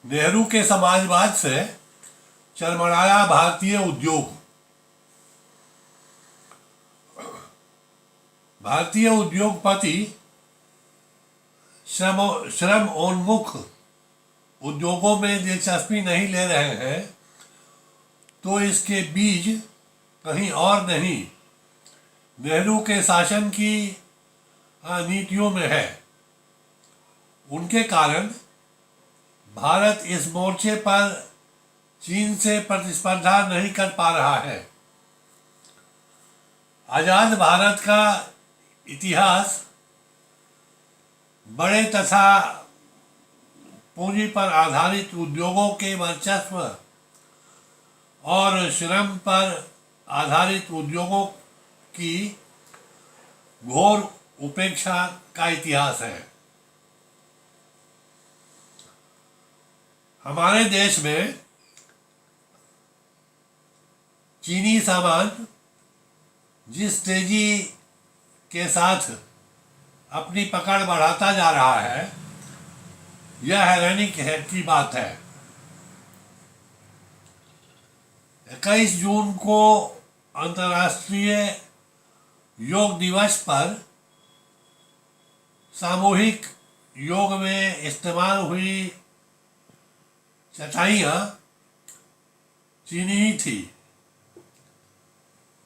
नेहरू के समाजवाद से चरमराया भारतीय उद्योग। भारतीय उद्योगपति श्रमोन्मुख उद्योगों में दिलचस्पी नहीं ले रहे हैं, तो इसके बीज कहीं और नहीं, नेहरू के शासन की नीतियों में है। उनके कारण भारत इस मोर्चे पर चीन से प्रतिस्पर्धा नहीं कर पा रहा है। आजाद भारत का इतिहास बड़े तथा पूंजी पर आधारित उद्योगों के वर्चस्व और श्रम पर आधारित उद्योगों की घोर उपेक्षा का इतिहास है। हमारे देश में चीनी सामान जिस तेजी के साथ अपनी पकड़ बढ़ाता जा रहा है, यह हैरानी की बात है। 21 जून को अंतर्राष्ट्रीय योग दिवस पर सामूहिक योग में इस्तेमाल हुई चटाइयाँ चीनी ही थी।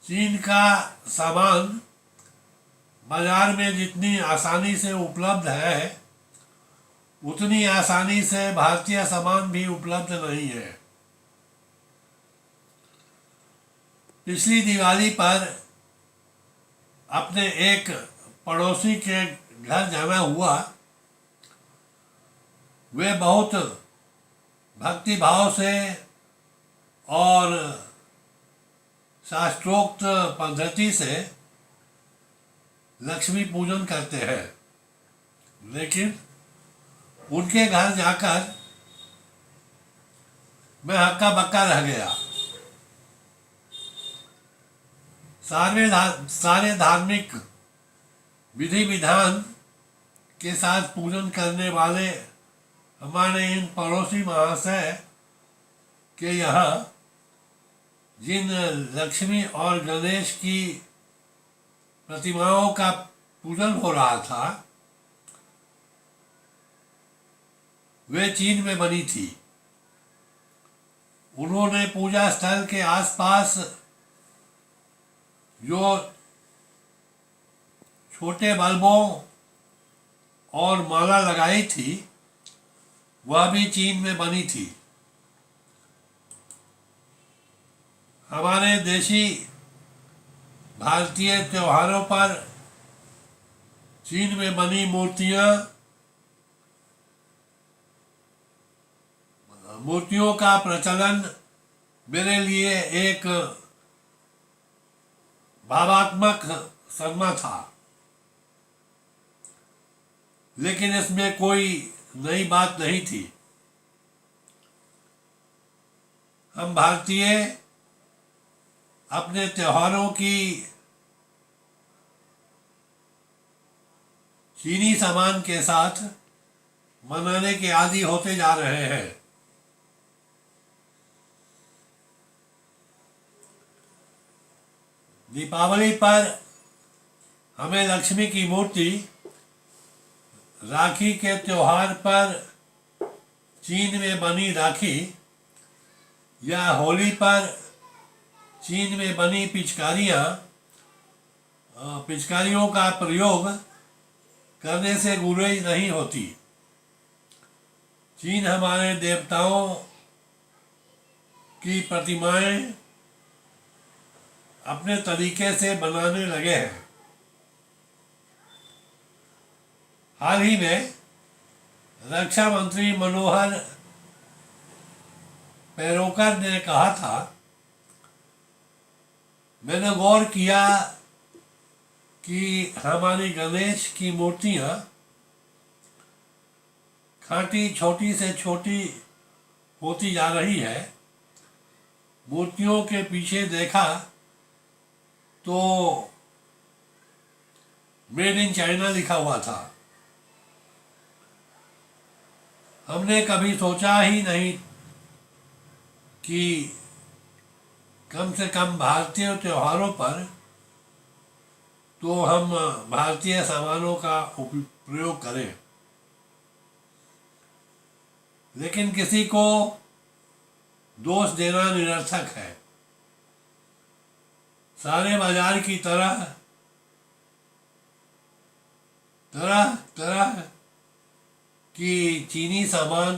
चीन का सामान बाजार में जितनी आसानी से उपलब्ध है, उतनी आसानी से भारतीय सामान भी उपलब्ध नहीं है। पिछली दिवाली पर अपने एक पड़ोसी के घर जाना हुआ। वे बहुत भक्ति भाव से और शास्त्रोक्त पद्धति से लक्ष्मी पूजन करते हैं, लेकिन उनके घर जाकर मैं हक्का बक्का रह गया। सारे धार्मिक विधि विधान के साथ पूजन करने वाले हमारे इन पड़ोसी महाशय के यहाँ जिन लक्ष्मी और गणेश की प्रतिमाओं का पूजन हो रहा था, वे चीन में बनी थी। उन्होंने पूजा स्थल के आसपास जो छोटे बल्बों और माला लगाई थी, वह भी चीन में बनी थी। हमारे देशी भारतीय त्योहारों पर चीन में बनी मूर्तियों का प्रचलन मेरे लिए एक भावात्मक सदमा था, लेकिन इसमें कोई नई बात नहीं थी। हम भारतीय अपने त्योहारों की चीनी सामान के साथ मनाने के आदी होते जा रहे हैं। दीपावली पर हमें लक्ष्मी की मूर्ति, राखी के त्योहार पर चीन में बनी राखी या होली पर चीन में बनी पिचकारियों का प्रयोग करने से गुरेज नहीं होती। चीन हमारे देवताओं की प्रतिमाएं अपने तरीके से बनाने लगे हैं। हाल ही में रक्षा मंत्री मनोहर पर्रिकर ने कहा था, मैंने गौर किया कि हमारी गणेश की मूर्तियां खाटी छोटी से छोटी होती जा रही है। मूर्तियों के पीछे देखा तो मेड इन चाइना लिखा हुआ था। हमने कभी सोचा ही नहीं कि कम से कम भारतीय त्योहारों पर तो हम भारतीय सामानों का प्रयोग करें, लेकिन किसी को दोष देना निरर्थक है। सारे बाजार की तरह तरह तरह की चीनी सामान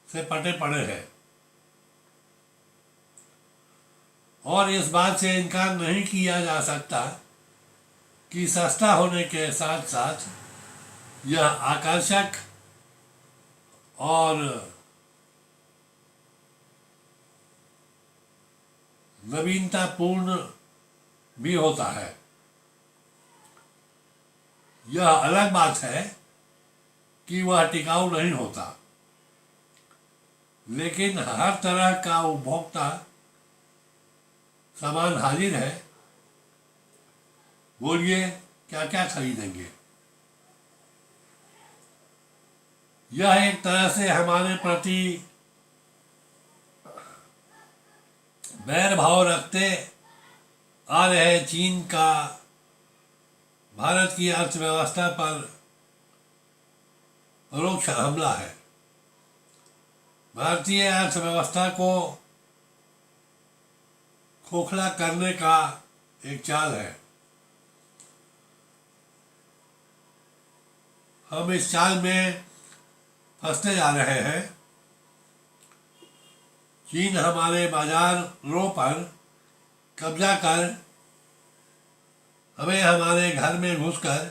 से पटे पड़े हैं और इस बात से इनकार नहीं किया जा सकता कि सस्ता होने के साथ साथ यह आकर्षक और नवीनतापूर्ण भी होता है। यह अलग बात है कि वह टिकाऊ नहीं होता, लेकिन हर तरह का उपभोक्ता सामान हाजिर है। बोलिए क्या क्या खरीदेंगे। यह एक तरह से हमारे प्रति बैर भाव रखते आ रहे चीन का भारत की अर्थव्यवस्था पर परोक्ष हमला है। भारतीय अर्थव्यवस्था को खोखला करने का एक चाल है। हम इस चाल में फंसते जा रहे हैं। चीन हमारे बाजारों पर कब्जा कर हमें हमारे घर में घुसकर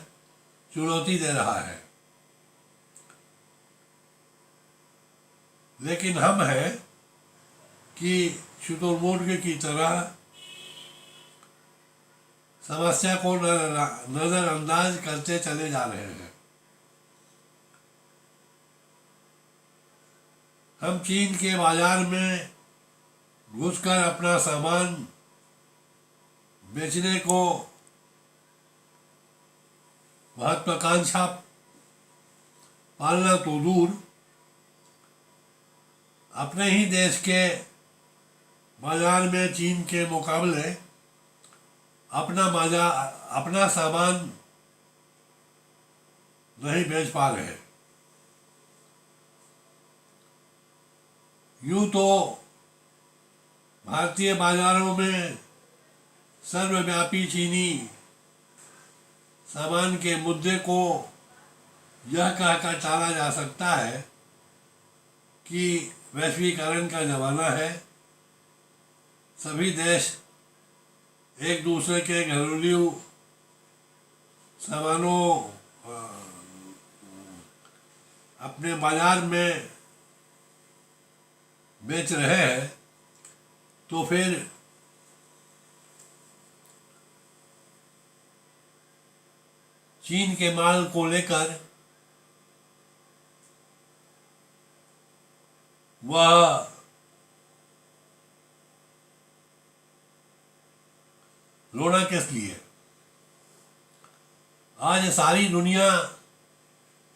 चुनौती दे रहा है, लेकिन हम हैं कि शुतुरमुर्ग की तरह समस्या को नजरअंदाज करते चले जा रहे हैं। हम चीन के बाजार में घुसकर अपना सामान बेचने को महत्वाकांक्षा पालना तो दूर, अपने ही देश के बाजार में चीन के मुकाबले अपना सामान नहीं बेच पा रहे। यूं तो भारतीय बाजारों में सर्वव्यापी चीनी सामान के मुद्दे को यह कहकर टाला जा सकता है कि वैश्वीकरण का जमाना है। सभी देश एक दूसरे के घरेलू सामानों अपने बाजार में बेच रहे हैं, तो फिर चीन के माल को लेकर वह रोना किस लिए। आज सारी दुनिया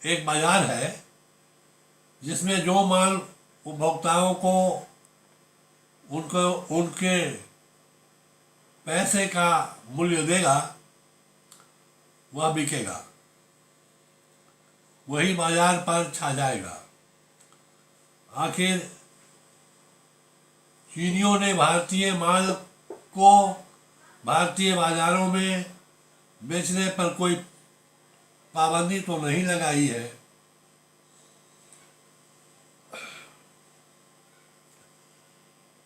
एक बाजार है जिसमें जो माल उपभोक्ताओं को उनके पैसे का मूल्य देगा वह बिकेगा, वही बाजार पर छा जाएगा। आखिर चीनियों ने भारतीय माल को भारतीय बाजारों में बेचने पर कोई पाबंदी तो नहीं लगाई है,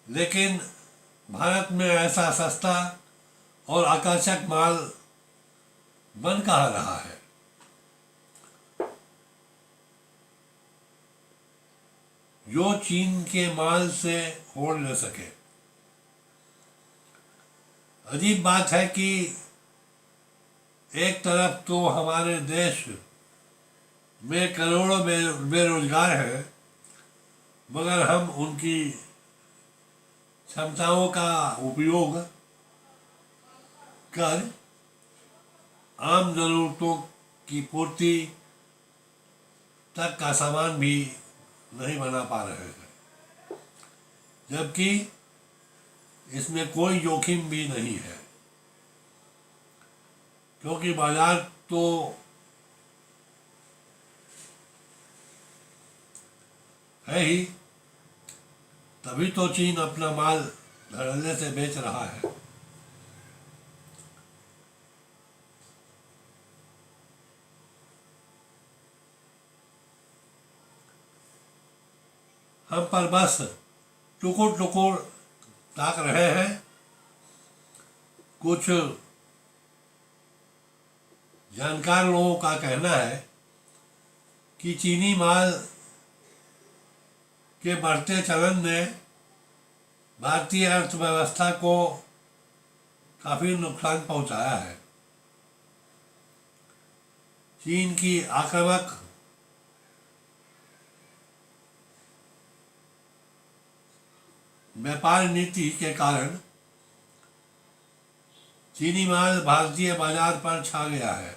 लेकिन भारत में ऐसा सस्ता और आकर्षक माल बन कहाँ रहा है। जो चीन के माल से होड़ ले सके। अजीब बात है कि एक तरफ तो हमारे देश में करोड़ों बेरोजगार हैं, मगर हम उनकी क्षमताओं का उपयोग कर आम जरूरतों की पूर्ति तक का सामान भी नहीं बना पा रहे हैं, जबकि इसमें कोई जोखिम भी नहीं है, क्योंकि बाजार तो है ही, तभी तो चीन अपना माल धड़ल्ले से बेच रहा है। हम पर बस टुकुर टुकुर ताक रहे हैं। कुछ जानकार लोगों का कहना है कि चीनी माल के बढ़ते चलन ने भारतीय अर्थव्यवस्था को काफी नुकसान पहुंचाया है। चीन की आक्रामक व्यापार नीति के कारण चीनी माल भारतीय बाजार पर छा गया है।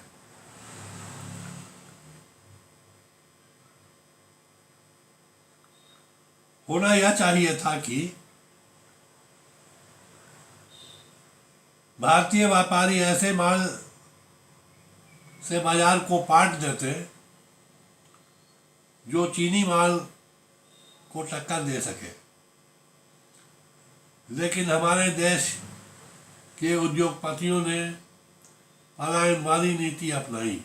होना यह चाहिए था कि भारतीय व्यापारी ऐसे माल से बाजार को पाट देते जो चीनी माल को टक्कर दे सके, लेकिन हमारे देश के उद्योगपतियों ने पलायनवादी नीति अपनाई।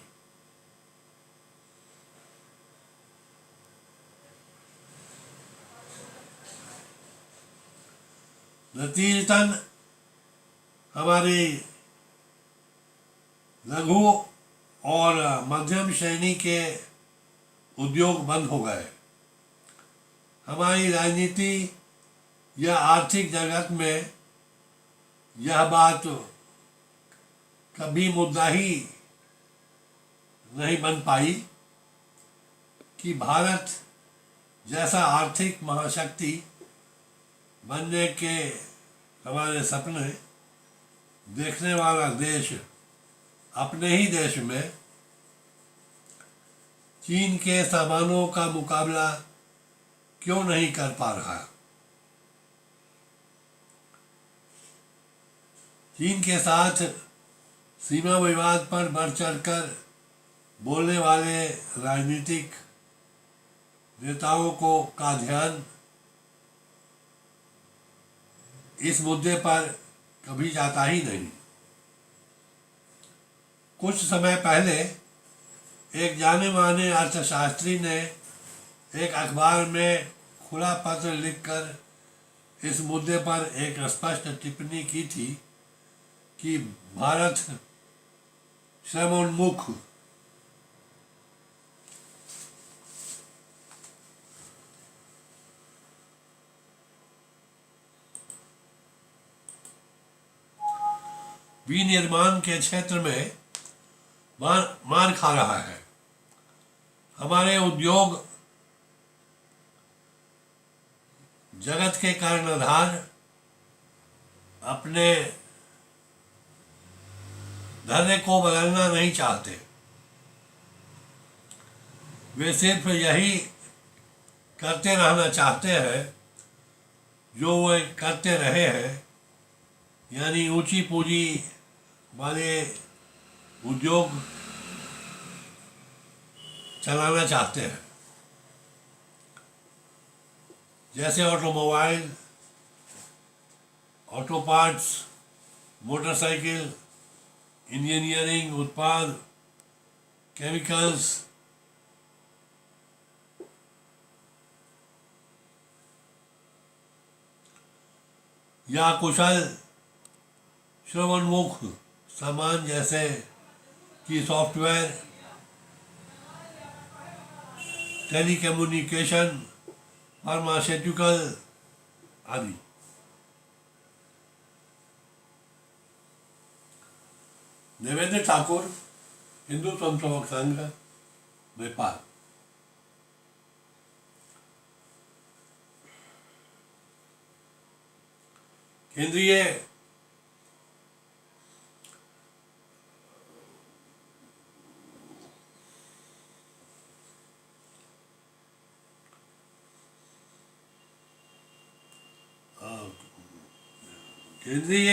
नतीजतन हमारी लघु और मध्यम श्रेणी के उद्योग बंद हो गए। हमारी राजनीति या आर्थिक जगत में यह बात कभी मुद्दा ही नहीं बन पाई कि भारत जैसा आर्थिक महाशक्ति बनने के हमारे सपने देखने वाला देश अपने ही देश में चीन के सामानों का मुकाबला क्यों नहीं कर पा रहा। चीन के साथ सीमा विवाद पर बढ़ चढ़कर बोलने वाले राजनीतिक नेताओं को का ध्यान इस मुद्दे पर कभी जाता ही नहीं। कुछ समय पहले एक जाने माने अर्थशास्त्री ने एक अखबार में खुला पत्र लिखकर इस मुद्दे पर एक स्पष्ट टिप्पणी की थी कि भारत श्रमोन्मुख विनिर्माण के क्षेत्र में मार खा रहा है। हमारे उद्योग जगत के कर्णधार अपने धर्म को बदलना नहीं चाहते। वे सिर्फ यही करते रहना चाहते हैं जो वे करते रहे हैं, यानी ऊंची पूंजी वाले उद्योग चलाना चाहते हैं, जैसे automobile, auto parts, motorcycle, engineering उत्पाद, केमिकल्स, या कुशल श्रवणमुख सामान जैसे कि सॉफ्टवेयर, टेलीकम्युनिकेशन, फार्मास्यूटिकल आदि। देवेंद्र ठाकुर, हिंदू स्वयंसेवक संघ, नेपाल। केंद्रीय केंद्रीय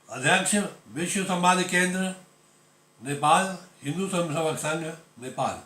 अध्यक्ष विश्व समाधि केंद्र नेपाल, हिंदू संघ नेपाल।